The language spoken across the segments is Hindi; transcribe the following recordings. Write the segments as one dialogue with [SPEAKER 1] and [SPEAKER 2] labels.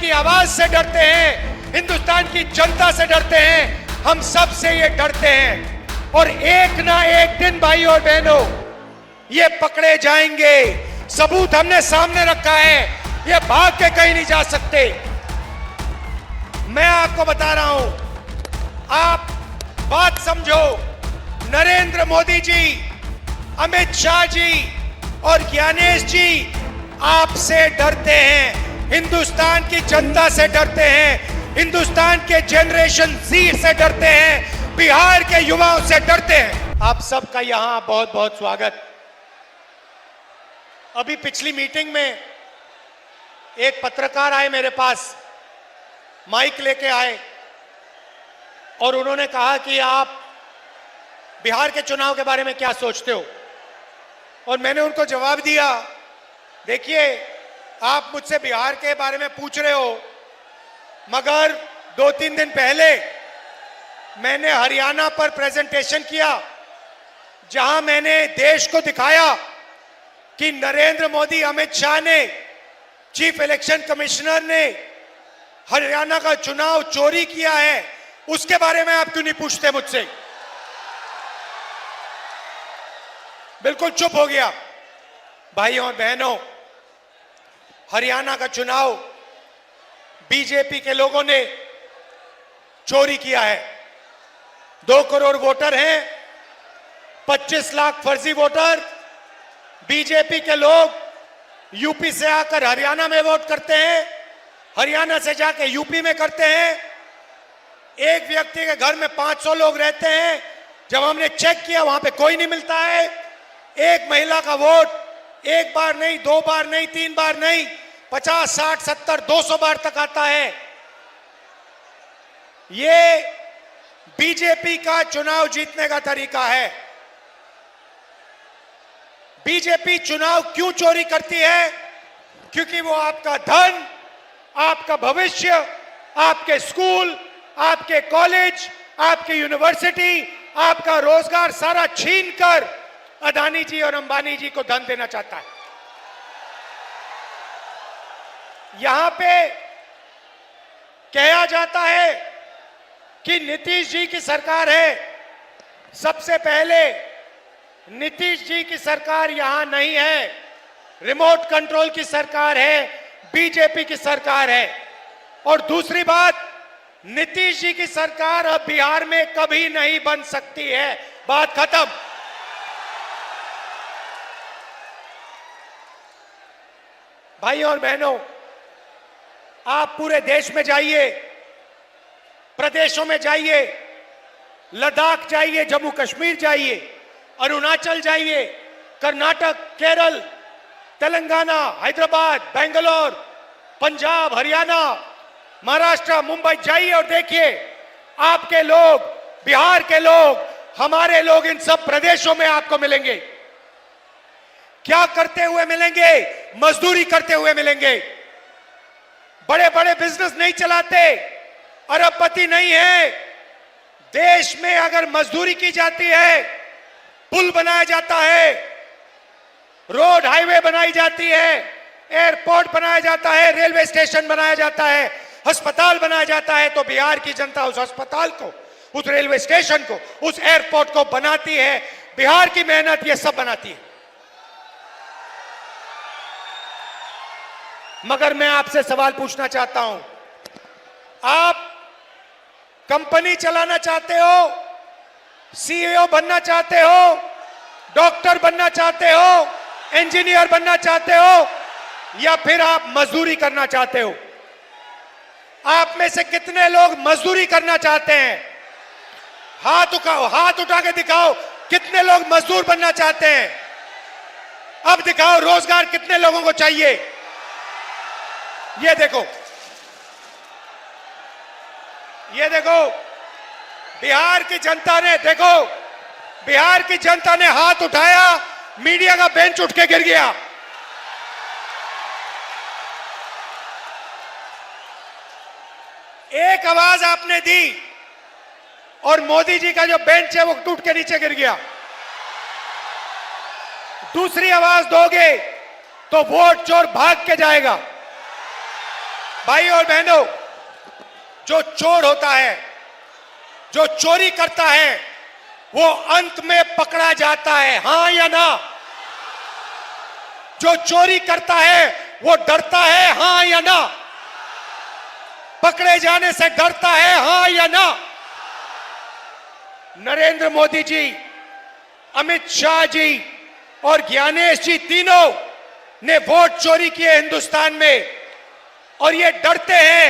[SPEAKER 1] की आवाज से डरते हैं, हिंदुस्तान की जनता से डरते हैं, हम सब से ये डरते हैं। और एक ना एक दिन भाई और बहनों ये पकड़े जाएंगे। सबूत हमने सामने रखा है, ये भाग के कहीं नहीं जा सकते। मैं आपको बता रहा हूं, आप बात समझो। नरेंद्र मोदी जी, अमित शाह जी और ज्ञानेश जी आपसे डरते हैं, हिंदुस्तान की जनता से डरते हैं, हिंदुस्तान के जनरेशन Z से डरते हैं, बिहार के युवाओं से डरते हैं। आप सबका यहां बहुत बहुत स्वागत। अभी पिछली मीटिंग में एक पत्रकार आए मेरे पास, माइक लेके आए और उन्होंने कहा कि आप बिहार के चुनाव के बारे में क्या सोचते हो। और मैंने उनको जवाब दिया, देखिए आप मुझसे बिहार के बारे में पूछ रहे हो, मगर 2-3 दिन पहले मैंने हरियाणा पर प्रेजेंटेशन किया, जहां मैंने देश को दिखाया कि नरेंद्र मोदी, अमित शाह ने, चीफ इलेक्शन कमिश्नर ने हरियाणा का चुनाव चोरी किया है। उसके बारे में आप क्यों नहीं पूछते मुझसे? बिल्कुल चुप हो गया। भाइयों और बहनों, हरियाणा का चुनाव बीजेपी के लोगों ने चोरी किया है। 2 करोड़ वोटर हैं, 25 लाख फर्जी वोटर। बीजेपी के लोग यूपी से आकर हरियाणा में वोट करते हैं, हरियाणा से जाके यूपी में करते हैं। एक व्यक्ति के घर में 500 लोग रहते हैं, जब हमने चेक किया वहां पे कोई नहीं मिलता है। एक महिला का वोट 1 बार नहीं, 2 बार नहीं, 3 बार नहीं, 50, 60, 70, 200 बार तक आता है। ये बीजेपी का चुनाव जीतने का तरीका है। बीजेपी चुनाव क्यों चोरी करती है? क्योंकि वो आपका धन, आपका भविष्य, आपके स्कूल, आपके कॉलेज, आपकी यूनिवर्सिटी, आपका रोजगार सारा छीनकर अदानी जी और अंबानी जी को धन देना चाहता है। यहां पे कहा जाता है कि नीतीश जी की सरकार है। सबसे पहले नीतीश जी की सरकार यहां नहीं है, रिमोट कंट्रोल की सरकार है, बीजेपी की सरकार है। और दूसरी बात, नीतीश जी की सरकार अब बिहार में कभी नहीं बन सकती है। बात खत्म। भाइयों और बहनों, आप पूरे देश में जाइए, प्रदेशों में जाइए, लद्दाख जाइए, जम्मू कश्मीर जाइए, अरुणाचल जाइए, कर्नाटक, केरल, तेलंगाना, हैदराबाद, बेंगलोर, पंजाब, हरियाणा, महाराष्ट्र, मुंबई जाइए और देखिए, आपके लोग, बिहार के लोग, हमारे लोग इन सब प्रदेशों में आपको मिलेंगे। क्या करते हुए मिलेंगे? मजदूरी करते हुए मिलेंगे। बड़े बड़े बिजनेस नहीं चलाते, अरबपति नहीं है। देश में अगर मजदूरी की जाती है, पुल बनाया जाता है, रोड हाईवे बनाई जाती है, एयरपोर्ट बनाया जाता है, रेलवे स्टेशन बनाया जाता है, अस्पताल बनाया जाता है, तो बिहार की जनता उस अस्पताल को, उस रेलवे स्टेशन को, उस एयरपोर्ट को बनाती है। बिहार की मेहनत ये सब बनाती है। मगर मैं आपसे सवाल पूछना चाहता हूं, आप कंपनी चलाना चाहते हो, सीईओ बनना चाहते हो, डॉक्टर बनना चाहते हो, इंजीनियर बनना चाहते हो, या फिर आप मजदूरी करना चाहते हो? आप में से कितने लोग मजदूरी करना चाहते हैं? हाथ उठाओ, हाथ उठा के दिखाओ, कितने लोग मजदूर बनना चाहते हैं? अब दिखाओ रोजगार कितने लोगों को चाहिए। ये देखो, ये देखो, बिहार की जनता ने, देखो, बिहार की जनता ने हाथ उठाया, मीडिया का बेंच उठ के गिर गया। एक आवाज आपने दी और मोदी जी का जो बेंच है वो टूट के नीचे गिर गया। दूसरी आवाज दोगे तो वोट चोर भाग के जाएगा। भाई और बहनों, जो चोर होता है, जो चोरी करता है, वो अंत में पकड़ा जाता है, हां या ना? जो चोरी करता है वो डरता है, हां या ना? पकड़े जाने से डरता है, हां या ना? नरेंद्र मोदी जी, अमित शाह जी और ज्ञानेश जी तीनों ने वोट चोरी किए हिंदुस्तान में, और ये डरते हैं,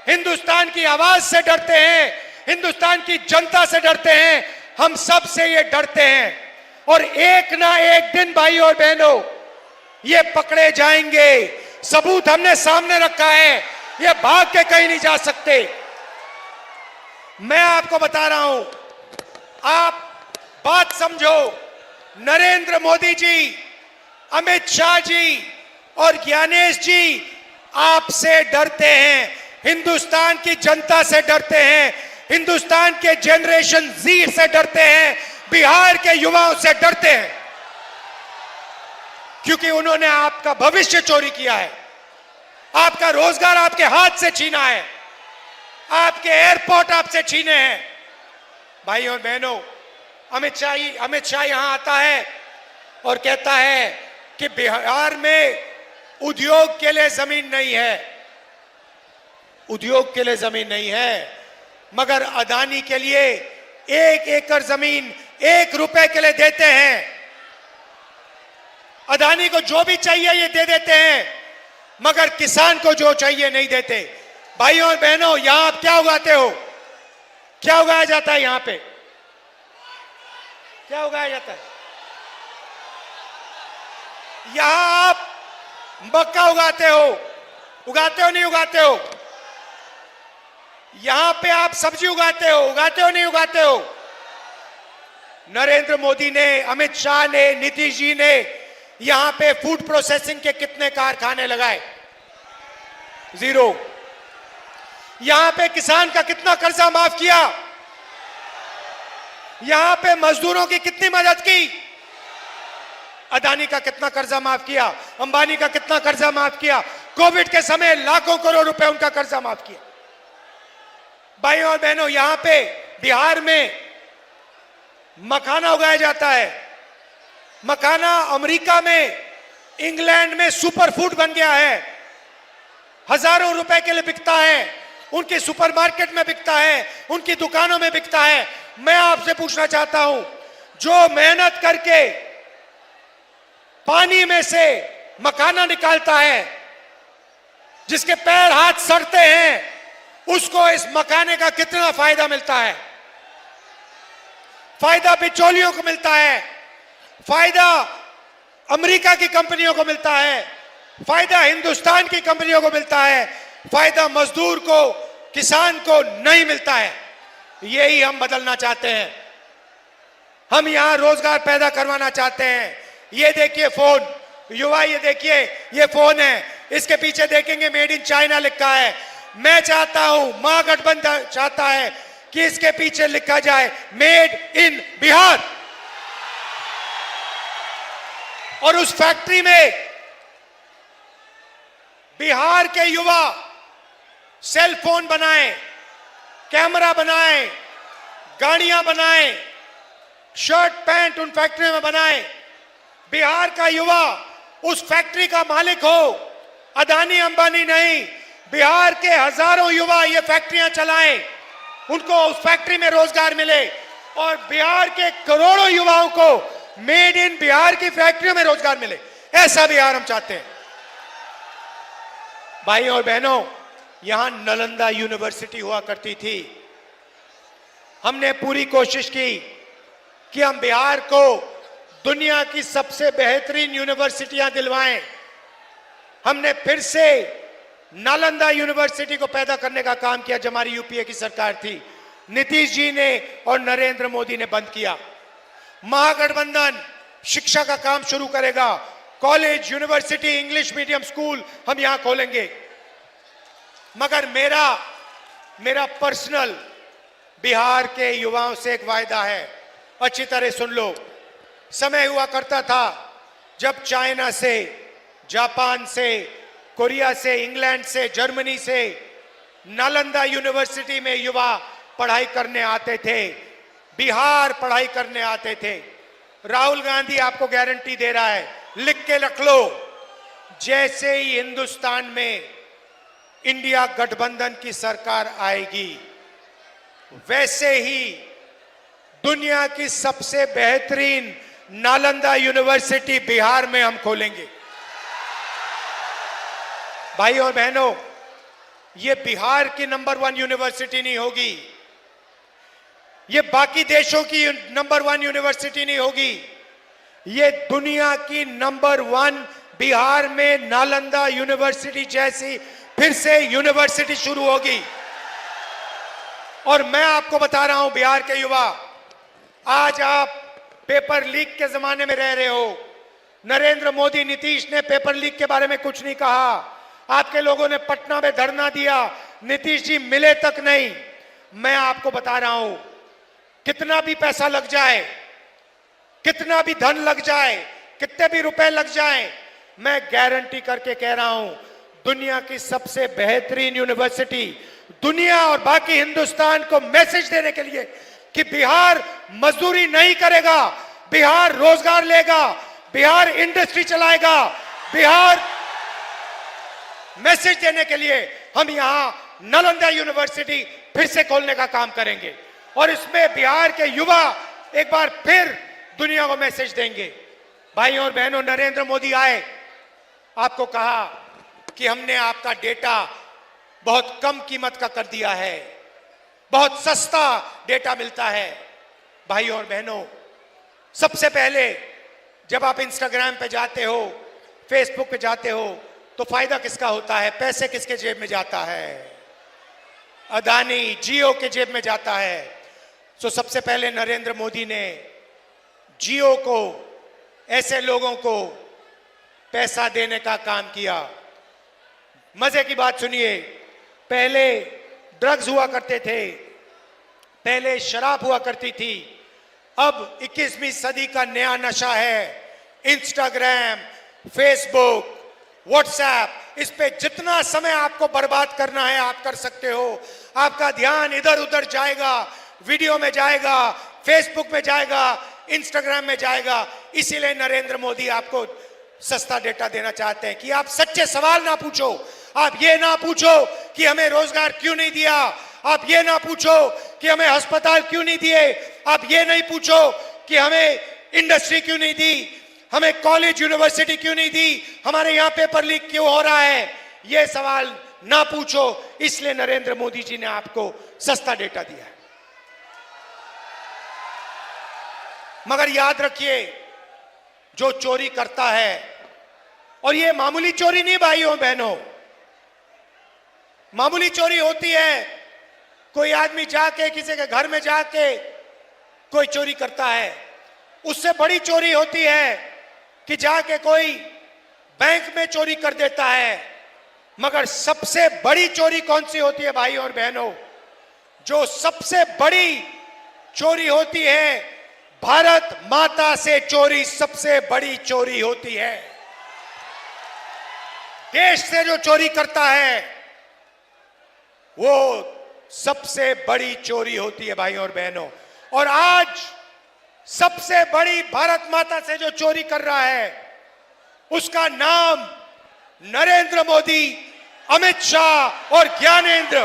[SPEAKER 1] हिंदुस्तान की आवाज से डरते हैं, हिंदुस्तान की जनता से डरते हैं, हम सब से ये डरते हैं। और एक ना एक दिन भाई और बहनों ये पकड़े जाएंगे। सबूत हमने सामने रखा है, ये भाग के कहीं नहीं जा सकते। मैं आपको बता रहा हूं, आप बात समझो। नरेंद्र मोदी जी, अमित शाह जी और ज्ञानेश जी आपसे डरते हैं, हिंदुस्तान की जनता से डरते हैं, हिंदुस्तान के जनरेशन जी से डरते हैं, बिहार के युवाओं से डरते हैं, क्योंकि उन्होंने आपका भविष्य चोरी किया है, आपका रोजगार आपके हाथ से छीना है, आपके एयरपोर्ट आपसे छीने हैं। भाई और बहनों, अमित शाह यहां आता है और कहता है कि बिहार में उद्योग के लिए जमीन नहीं है, उद्योग के लिए जमीन नहीं है, मगर अदानी के लिए 1 एकड़ जमीन 1 रुपए के लिए देते हैं। अदानी को जो भी चाहिए ये दे देते हैं, मगर किसान को जो चाहिए नहीं देते। भाइयों और बहनों, यहां आप क्या उगाते हो? क्या उगाया जाता है यहां पे? क्या उगाया जाता है? यहां आप मक्का उगाते हो नहीं उगाते हो? यहां पे आप सब्जी उगाते हो नहीं उगाते हो? नरेंद्र मोदी ने, अमित शाह ने, नीतीश जी ने यहां पे फूड प्रोसेसिंग के कितने कारखाने लगाए? 0। यहां पे किसान का कितना कर्जा माफ किया? यहां पे मजदूरों की कितनी मदद की? अदानी का कितना कर्जा माफ किया? अंबानी का कितना कर्जा माफ किया? कोविड के समय लाखों करोड़ रुपए उनका कर्जा माफ किया। भाइयों और बहनों, यहां पे बिहार में मखाना उगाया जाता है। मखाना अमेरिका में, इंग्लैंड में सुपर फूड बन गया है, हजारों रुपए के लिए बिकता है, उनके सुपरमार्केट में बिकता है, उनकी दुकानों में बिकता है। मैं आपसे पूछना चाहता हूं, जो मेहनत करके पानी में से मखाना निकालता है, जिसके पैर हाथ सड़ते हैं, उसको इस मखाने का कितना फायदा मिलता है? फायदा बिचौलियों को मिलता है, फायदा अमेरिका की कंपनियों को मिलता है, फायदा हिंदुस्तान की कंपनियों को मिलता है, फायदा मजदूर को, किसान को नहीं मिलता है। यही हम बदलना चाहते हैं। हम यहां रोजगार पैदा करवाना चाहते हैं। ये देखिए फोन, युवा, ये देखिए, ये फोन है, इसके पीछे देखेंगे मेड इन चाइना लिखा है। मैं चाहता हूं, महागठबंधन चाहता है कि इसके पीछे लिखा जाए मेड इन बिहार। और उस फैक्ट्री में बिहार के युवा सेल फोन बनाएं, कैमरा बनाएं, गाड़ियां बनाएं, शर्ट पैंट उन फैक्ट्री में बनाएं। बिहार का युवा उस फैक्ट्री का मालिक हो, अदानी अंबानी नहीं। बिहार के हजारों युवा ये फैक्ट्रियां चलाएं, उनको उस फैक्ट्री में रोजगार मिले, और बिहार के करोड़ों युवाओं को मेड इन बिहार की फैक्ट्रियों में रोजगार मिले। ऐसा बिहार हम चाहते हैं। भाइयों और बहनों, यहां नालंदा यूनिवर्सिटी हुआ करती थी। हमने पूरी कोशिश की कि हम बिहार को दुनिया की सबसे बेहतरीन यूनिवर्सिटियां दिलवाएं। हमने फिर से नालंदा यूनिवर्सिटी को पैदा करने का काम किया जब हमारी यूपीए की सरकार थी। नीतीश जी ने और नरेंद्र मोदी ने बंद किया। महागठबंधन शिक्षा का काम शुरू करेगा। College, university, English medium school हम यहां खोलेंगे। मगर मेरा पर्सनल बिहार के युवाओं से एक वायदा है, अच्छी तरह सुन लो। समय हुआ करता था जब चाइना से, जापान से, कोरिया से, इंग्लैंड से, जर्मनी से, नालंदा यूनिवर्सिटी में युवा पढ़ाई करने आते थे, बिहार पढ़ाई करने आते थे। राहुल गांधी आपको गारंटी दे रहा है, लिख के रख लो, जैसे ही हिंदुस्तान में इंडिया गठबंधन की सरकार आएगी, वैसे ही दुनिया की सबसे बेहतरीन नालंदा यूनिवर्सिटी बिहार में हम खोलेंगे। भाई और बहनों, ये बिहार की नंबर 1 यूनिवर्सिटी नहीं होगी, ये बाकी देशों की नंबर 1 यूनिवर्सिटी नहीं होगी, ये दुनिया की नंबर 1 बिहार में नालंदा यूनिवर्सिटी जैसी फिर से यूनिवर्सिटी शुरू होगी। और मैं आपको बता रहा हूं बिहार के युवा, आज आप पेपर लीक के जमाने में रह रहे हो। नरेंद्र मोदी, नीतीश ने पेपर लीक के बारे में कुछ नहीं कहा। आपके लोगों ने पटना में धरना दिया, नीतीश जी मिले तक नहीं। मैं आपको बता रहा हूं, कितना भी पैसा लग जाए, कितना भी धन लग जाए, कितने भी रुपए लग जाए, मैं गारंटी करके कह रहा हूं, दुनिया की सबसे बेहतरीन यूनिवर्सिटी दुनिया और बाकी हिंदुस्तान को मैसेज देने के लिए कि बिहार मजदूरी नहीं करेगा, बिहार रोजगार लेगा, बिहार इंडस्ट्री चलाएगा, बिहार मैसेज देने के लिए हम यहां नालंदा यूनिवर्सिटी फिर से खोलने का काम करेंगे। और इसमें बिहार के युवा एक बार फिर दुनिया को मैसेज देंगे। भाई और बहनों, नरेंद्र मोदी आए, आपको कहा कि हमने आपका डेटा बहुत कम कीमत का कर दिया है, बहुत सस्ता डेटा मिलता है। भाई और बहनों, सबसे पहले जब आप इंस्टाग्राम पे जाते हो, फेसबुक पे जाते हो, तो फायदा किसका होता है? पैसे किसके जेब में जाता है? अदानी, जियो के जेब में जाता है। तो सबसे पहले नरेंद्र मोदी ने जियो को, ऐसे लोगों को पैसा देने का काम किया। मजे की बात सुनिए, पहले ड्रग्स हुआ करते थे, पहले शराब हुआ करती थी, अब 21वीं सदी का नया नशा है इंस्टाग्राम, फेसबुक, व्हाट्सएप। इस पे जितना समय आपको बर्बाद करना है आप कर सकते हो। आपका ध्यान इधर उधर जाएगा, वीडियो में जाएगा, फेसबुक में जाएगा, इंस्टाग्राम में जाएगा। इसीलिए नरेंद्र मोदी आपको सस्ता डेटा देना चाहते हैं कि आप सच्चे सवाल ना पूछो। आप ये ना पूछो कि हमें रोजगार क्यों नहीं दिया, आप ये ना पूछो कि हमें अस्पताल क्यों नहीं दिए, आप ये नहीं पूछो कि हमें इंडस्ट्री क्यों नहीं दी, हमें कॉलेज यूनिवर्सिटी क्यों नहीं दी, हमारे यहां पेपर लीक क्यों हो रहा है। ये सवाल ना पूछो। इसलिए नरेंद्र मोदी जी ने आपको सस्ता डेटा दिया है। मगर याद रखिए, जो चोरी करता है, और ये मामूली चोरी नहीं भाइयों बहनों, मामूली चोरी होती है, कोई आदमी जाके किसी के घर में जाके कोई चोरी करता है। उससे बड़ी चोरी होती है कि जाके कोई बैंक में चोरी कर देता है। मगर सबसे बड़ी चोरी कौन सी होती है भाई और बहनों? जो सबसे बड़ी चोरी होती है, भारत माता से चोरी सबसे बड़ी चोरी होती है। देश से जो चोरी करता है वो सबसे बड़ी चोरी होती है भाई और बहनों। और आज सबसे बड़ी भारत माता से जो चोरी कर रहा है, उसका नाम नरेंद्र मोदी, अमित शाह और ज्ञानेंद्र।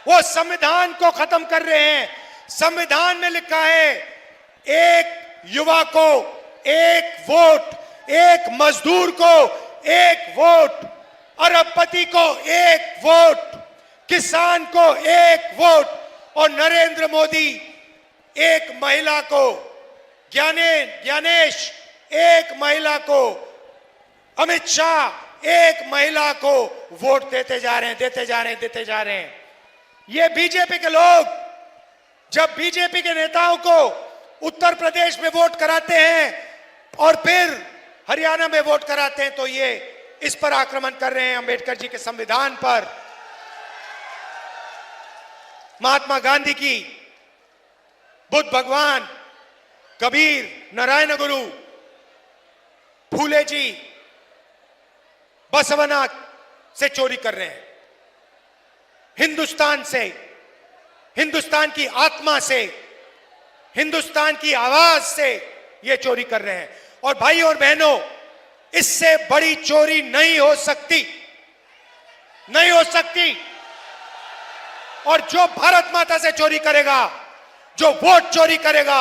[SPEAKER 1] वो संविधान को खत्म कर रहे हैं। संविधान में लिखा है, एक युवा को एक वोट, एक मजदूर को एक वोट, अरबपति को एक वोट, किसान को एक वोट, और नरेंद्र मोदी एक महिला को, ज्ञानेश एक महिला को, अमित शाह एक महिला को वोट देते जा रहे हैं, देते जा रहे हैं, देते जा रहे हैं। ये बीजेपी के लोग जब बीजेपी के नेताओं को उत्तर प्रदेश में वोट कराते हैं और फिर हरियाणा में वोट कराते हैं, तो ये इस पर आक्रमण कर रहे हैं, अंबेडकर जी के संविधान पर, महात्मा गांधी की, बुद्ध भगवान, कबीर, नारायण गुरु, फूले जी, बसवना से चोरी कर रहे हैं, हिंदुस्तान से, हिंदुस्तान की आत्मा से, हिंदुस्तान की आवाज से ये चोरी कर रहे हैं। और भाई और बहनों, इससे बड़ी चोरी नहीं हो सकती, नहीं हो सकती। और जो भारत माता से चोरी करेगा, जो वोट चोरी करेगा,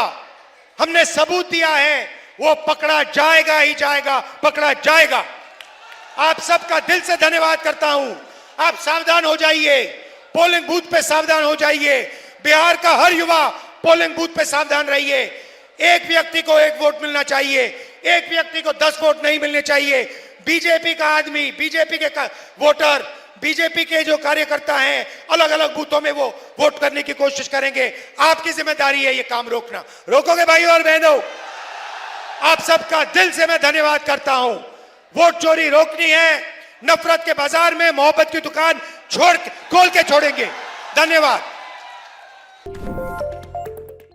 [SPEAKER 1] हमने सबूत दिया है, वो पकड़ा जाएगा ही जाएगा, पकड़ा जाएगा। आप सबका दिल से धन्यवाद करता हूं। आप सावधान हो जाइए, पोलिंग बूथ पे सावधान हो जाइए। बिहार का हर युवा पोलिंग बूथ पे सावधान रहिए। एक व्यक्ति को एक वोट मिलना चाहिए, एक व्यक्ति को 10 वोट नहीं मिलने चाहिए। बीजेपी का आदमी, बीजेपी के वोटर, बीजेपी के जो कार्यकर्ता हैं, अलग अलग बूथों में वो वोट करने की कोशिश करेंगे। आपकी जिम्मेदारी है ये काम रोकना। रोकोगे भाइयों और बहनों? आप सबका दिल से मैं धन्यवाद करता हूं। वोट चोरी रोकनी है, नफरत के बाजार में मोहब्बत की दुकान खोल के छोड़ेंगे। धन्यवाद।